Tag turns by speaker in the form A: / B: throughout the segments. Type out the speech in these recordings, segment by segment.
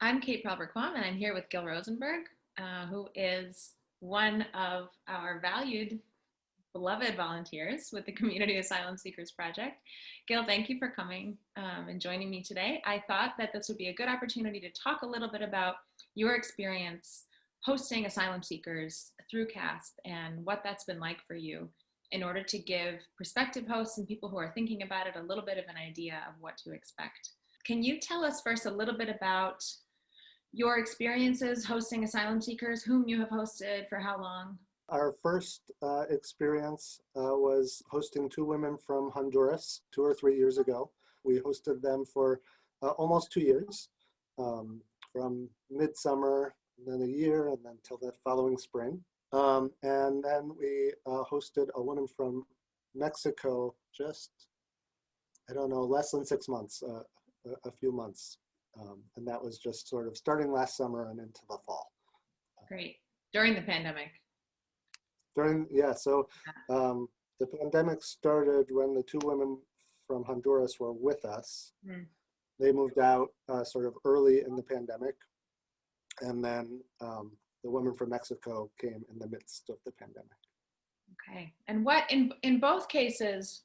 A: I'm Kate Palber-Quam, and I'm here with Gil Rosenberg, who is one of our valued, beloved volunteers with the Community Asylum Seekers Project. Gil, thank you for coming and joining me today. I thought that this would be a good opportunity to talk a little bit about your experience hosting asylum seekers through CASP and what that's been like for you in order to give prospective hosts and people who are thinking about it a little bit of an idea of what to expect. Can you tell us first a little bit about your experiences hosting asylum seekers, whom you have hosted, for how long?
B: Our first experience was hosting two women from Honduras 2 or 3 years ago. We hosted them for almost 2 years, from midsummer, then a year, and then till the following spring. And then we hosted a woman from Mexico just, I don't know, less than 6 months, a few months. And that was just sort of starting last summer and into the fall.
A: Great. During the pandemic.
B: So the pandemic started when the two women from Honduras were with us.
A: Mm.
B: They moved out sort of early in the pandemic. And then the woman from Mexico came in the midst of the pandemic.
A: Okay. And what, in both cases,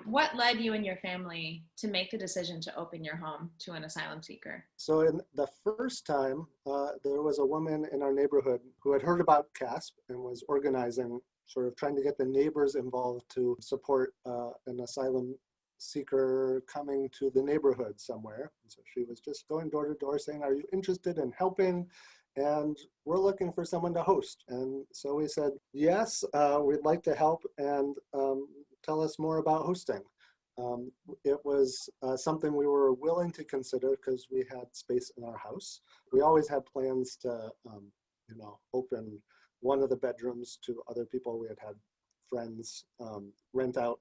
A: what led you and your family to make the decision to open your home to an asylum seeker?
B: So in the first time, there was a woman in our neighborhood who had heard about CASP and was organizing, sort of trying to get the neighbors involved to support an asylum seeker coming to the neighborhood somewhere. And so she was just going door to door saying, "Are you interested in helping? And we're looking for someone to host." And so we said, "Yes, we'd like to help, and tell us more about hosting." It was something we were willing to consider because we had space in our house. We always had plans to, open one of the bedrooms to other people. We had friends rent out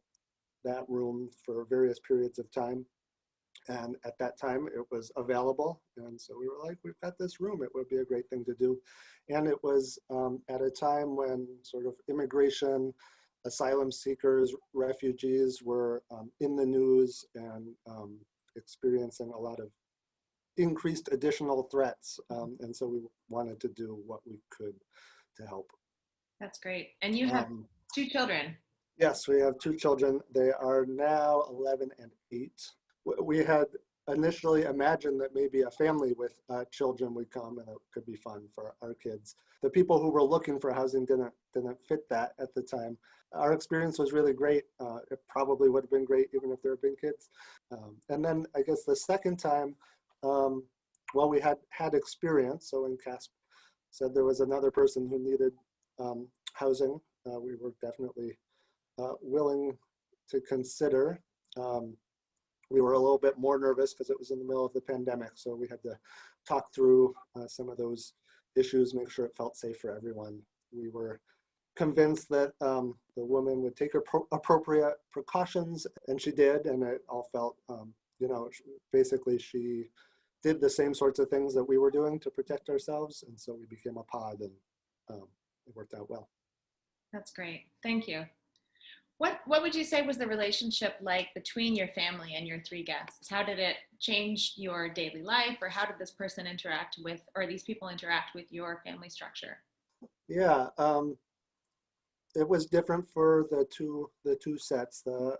B: that room for various periods of time. And at that time, it was available. And so we were like, we've got this room. It would be a great thing to do. And it was at a time when sort of immigration, asylum seekers, refugees were in the news and experiencing a lot of increased additional threats. And so we wanted to do what we could to help.
A: That's great. And you have two children.
B: Yes, we have two children. They are now 11 and 8. We had initially imagined that maybe a family with children would come and it could be fun for our kids. The people who were looking for housing didn't fit that at the time. Our experience was really great. It probably would have been great even if there had been kids. And then I guess the second time, we had experience. So when CASP said there was another person who needed housing, we were definitely willing to consider. We were a little bit more nervous because it was in the middle of the pandemic. So we had to talk through some of those issues, make sure it felt safe for everyone. We were convinced that the woman would take her appropriate precautions, and she did. And it all felt, basically she did the same sorts of things that we were doing to protect ourselves. And so we became a pod, and it worked out well.
A: That's great. Thank you. What would you say was the relationship like between your family and your three guests? How did it change your daily life, or how did this person interact with, or these people interact with your family structure?
B: Yeah, it was different for the two sets. The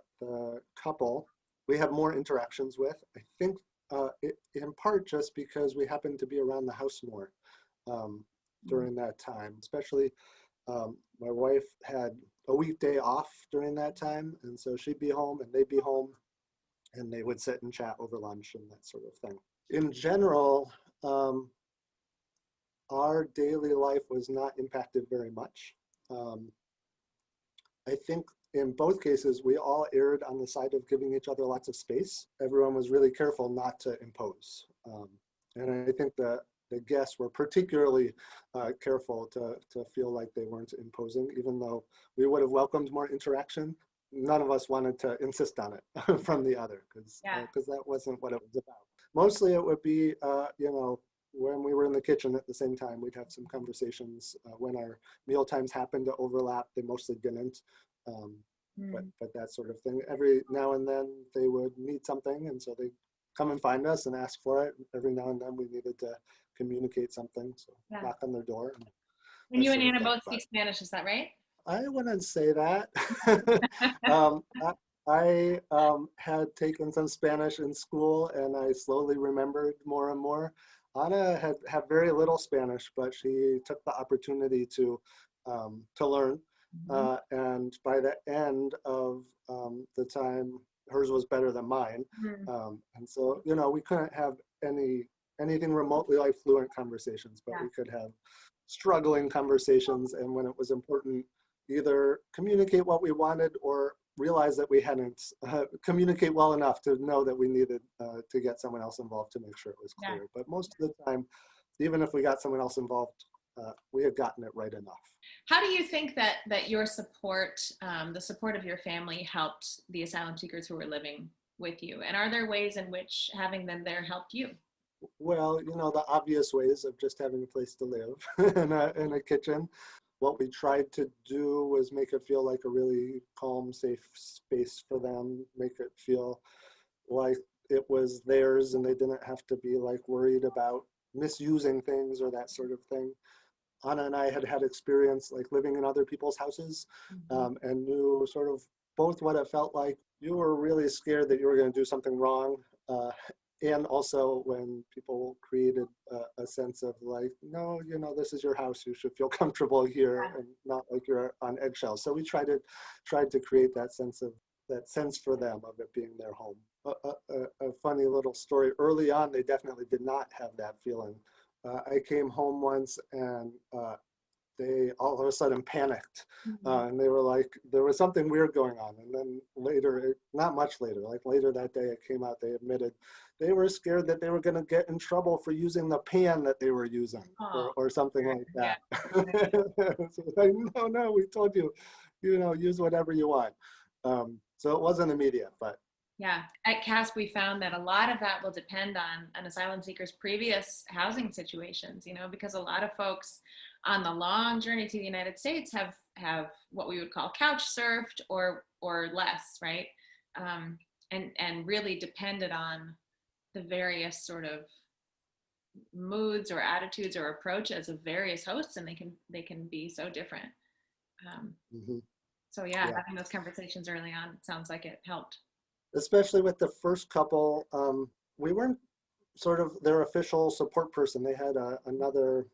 B: couple we have more interactions with. I think in part just because we happened to be around the house more during that time. Especially my wife had a weekday off during that time, and so she'd be home and they'd be home, and they would sit and chat over lunch and that sort of thing. In general, our daily life was not impacted very much. I think in both cases, we all erred on the side of giving each other lots of space. Everyone was really careful not to impose. And I think the guests were particularly careful to feel like they weren't imposing, even though we would have welcomed more interaction. None of us wanted to insist on it from the other, because that wasn't what it was about. Mostly it would be, when we were in the kitchen at the same time, we'd have some conversations. When our meal times happened to overlap, they mostly didn't. But that sort of thing. Every now and then they would need something, and so they come and find us and ask for it. Every now and then we needed to communicate something, so
A: Yeah.
B: knock on their door.
A: And you and Anna both speak Spanish, is that right?
B: I wouldn't say that. I had taken some Spanish in school, and I slowly remembered more and more. Anna had very little Spanish, but she took the opportunity to learn. And by the end of the time, hers was better than mine. And so, you know, we couldn't have anything remotely like fluent conversations, but we could have struggling conversations. And when it was important, either communicate what we wanted or realize that we hadn't communicate well enough to know that we needed to get someone else involved to make sure it was clear. But most of the time, even if we got someone else involved, we had gotten it right enough.
A: How do you think that your support, the support of your family, helped the asylum seekers who were living with you? And are there ways in which having them there helped you?
B: Well, you know, the obvious ways of just having a place to live in a kitchen. What we tried to do was make it feel like a really calm, safe space for them, make it feel like it was theirs and they didn't have to be like worried about misusing things or that sort of thing. Anna and I had experience like living in other people's houses and knew sort of both what it felt like. You were really scared that you were going to do something wrong. And also when people created a sense of like, no, you know, this is your house, you should feel comfortable here and not like you're on eggshells. So we tried to create that sense for them of it being their home. A funny little story, early on, they definitely did not have that feeling. I came home once and they all of a sudden panicked and they were like, there was something weird going on. And then later, not much later, like later that day it came out, they admitted they were scared that they were going to get in trouble for using the pan that they were using or something like that. So like, no, we told you, you know, use whatever you want. So it wasn't immediate, but.
A: Yeah, at CASP, we found that a lot of that will depend on an asylum seeker's previous housing situations, you know, because a lot of folks on the long journey to the United States have what we would call couch surfed or less, right? And really depended on the various sort of moods or attitudes or approaches of various hosts, and they can be so different. So yeah, having those conversations early on, it sounds like it helped.
B: Especially with the first couple, we weren't sort of their official support person. They had another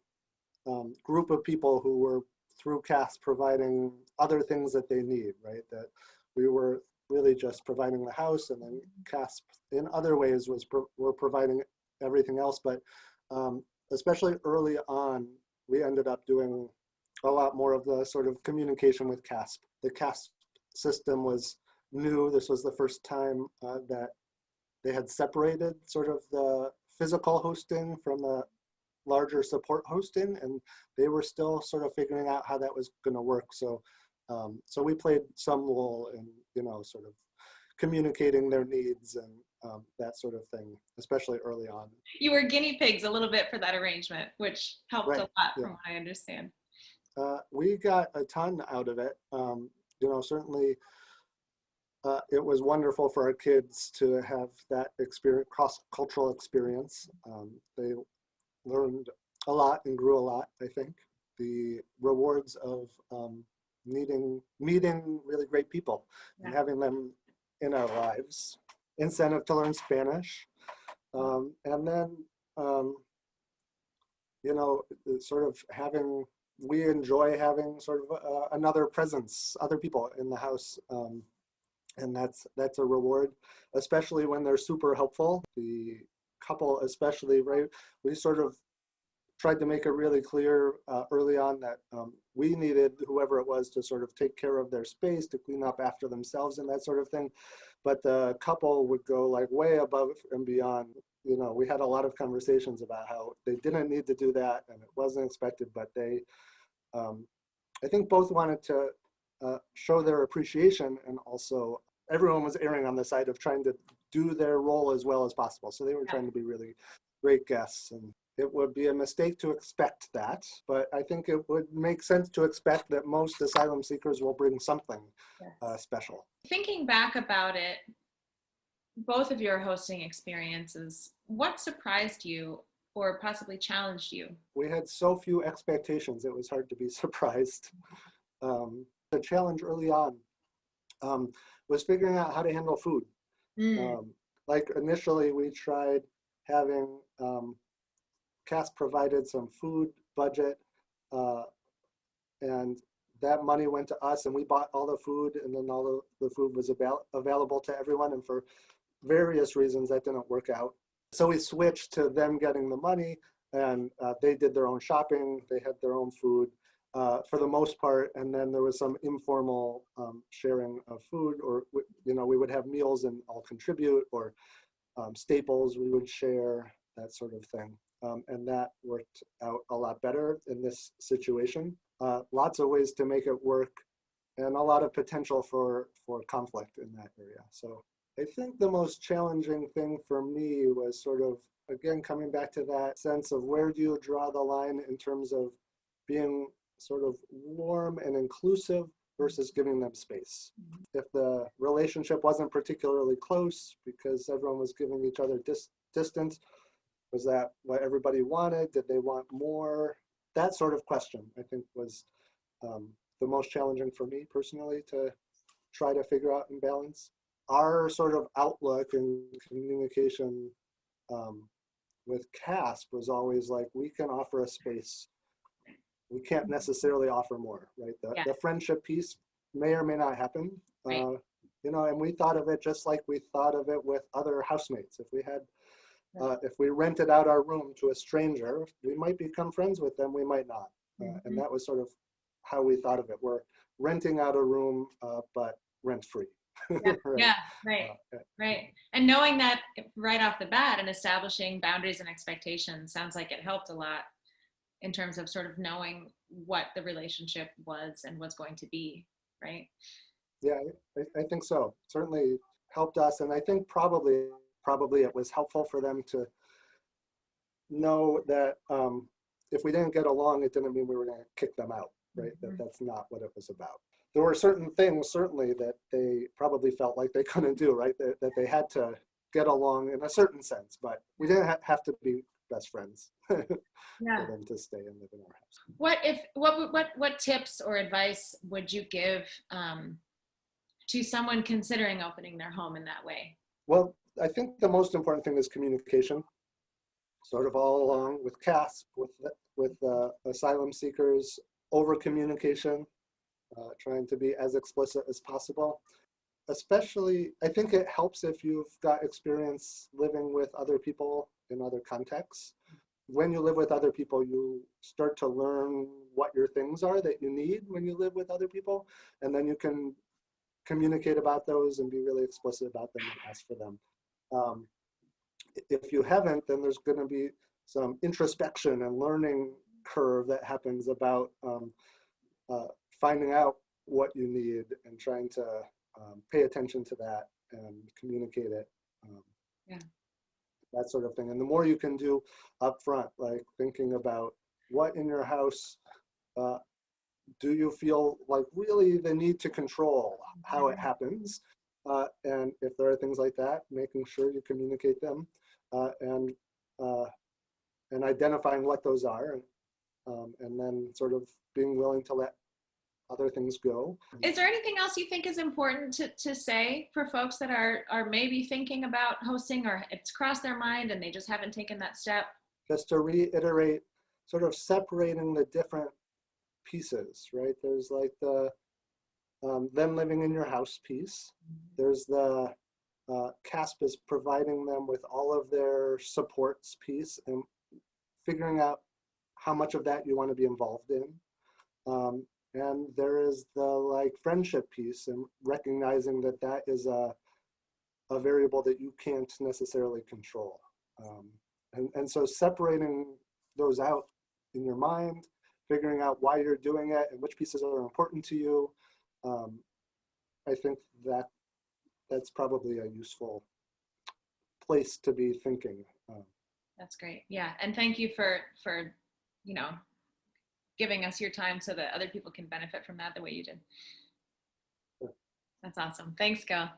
B: group of people who were through CASP providing other things that they need, right? That we were really just providing the house, and then CASP in other ways were providing everything else. But especially early on, we ended up doing a lot more of the sort of communication with CASP. The CASP system was new. This was the first time that they had separated sort of the physical hosting from the larger support hosting, and they were still sort of figuring out how that was going to work. So so we played some role in, you know, sort of communicating their needs and that sort of thing, especially early on.
A: You were guinea pigs a little bit for that arrangement, which helped a lot from what I understand.
B: We got a ton out of it. You know, certainly it was wonderful for our kids to have that experience, cross-cultural experience. They learned a lot and grew a lot, I think. The rewards of meeting really great people and having them in our lives. Incentive to learn Spanish. And then, you know, sort of we enjoy having sort of another presence, other people in the house. And that's a reward, especially when they're super helpful. The couple especially, right? We sort of tried to make it really clear early on that we needed whoever it was to sort of take care of their space, to clean up after themselves and that sort of thing. But the couple would go like way above and beyond. You know, we had a lot of conversations about how they didn't need to do that and it wasn't expected, but they, I think both wanted to show their appreciation, and also everyone was erring on the side of trying to do their role as well as possible. So they were trying to be really great guests, and it would be a mistake to expect that, but I think it would make sense to expect that most asylum seekers will bring something special.
A: Thinking back about it, both of your hosting experiences, what surprised you or possibly challenged you?
B: We had so few expectations, it was hard to be surprised. The challenge early on was figuring out how to handle food.
A: Mm,
B: Um, like initially we tried having CASP provided some food budget, uh, and that money went to us and we bought all the food, and then all the food was available to everyone, and for various reasons that didn't work out. So we switched to them getting the money, and they did their own shopping, they had their own food for the most part, and then there was some informal sharing of food, or we would have meals and all contribute, or staples we would share, that sort of thing. And that worked out a lot better in this situation. Lots of ways to make it work, and a lot of potential for conflict in that area. So I think the most challenging thing for me was sort of, again, coming back to that sense of where do you draw the line in terms of being sort of warm and inclusive versus giving them space. If the relationship wasn't particularly close because everyone was giving each other distance, was that what everybody wanted? Did they want more? That sort of question, I think, was the most challenging for me personally to try to figure out and balance. Our sort of outlook and communication with CASP was always like, we can offer a space. We can't necessarily offer more, right?
A: yeah,
B: The friendship piece may or may not happen.
A: right.
B: And we thought of it just like we thought of it with other housemates. If we rented out our room to a stranger, we might become friends with them, we might not. And that was sort of how we thought of it. We're renting out a room, but rent free.
A: Yeah,
B: Right.
A: yeah, right. And knowing that right off the bat and establishing boundaries and expectations sounds like it helped a lot in terms of sort of knowing what the relationship was and was going to be, right?
B: Yeah, I think so. Certainly helped us, and I think probably it was helpful for them to know that if we didn't get along, it didn't mean we were going to kick them out, right? That's not what it was about. There were certain things certainly that they probably felt like they couldn't do, right? That they had to get along in a certain sense, but we didn't have to be best friends
A: Yeah.
B: for them to stay and live in our house.
A: What tips or advice would you give to someone considering opening their home in that way?
B: Well, I think the most important thing is communication. Sort of all along with CASP, with asylum seekers, over communication, trying to be as explicit as possible. Especially, I think it helps if you've got experience living with other people in other contexts. When you live with other people, you start to learn what your things are that you need when you live with other people, and then you can communicate about those and be really explicit about them and ask for them. If you haven't, then there's going to be some introspection and learning curve that happens about finding out what you need and trying to pay attention to that and communicate it.
A: Yeah.
B: That sort of thing. And the more you can do up front, like thinking about what in your house do you feel like really the need to control how it happens? And if there are things like that, making sure you communicate them and identifying what those are, and then sort of being willing to let other things go.
A: Is there anything else you think is important to say for folks that are maybe thinking about hosting, or it's crossed their mind and they just haven't taken that step?
B: Just to reiterate, sort of separating the different pieces, right? There's like the them living in your house piece. There's the CASP is providing them with all of their supports piece and figuring out how much of that you want to be involved in. And there is the like friendship piece and recognizing that that is a variable that you can't necessarily control. And so separating those out in your mind, figuring out why you're doing it and which pieces are important to you. I think that's probably a useful place to be thinking.
A: That's great. Yeah. And thank you for giving us your time so that other people can benefit from that the way you did. That's awesome. Thanks, Gil.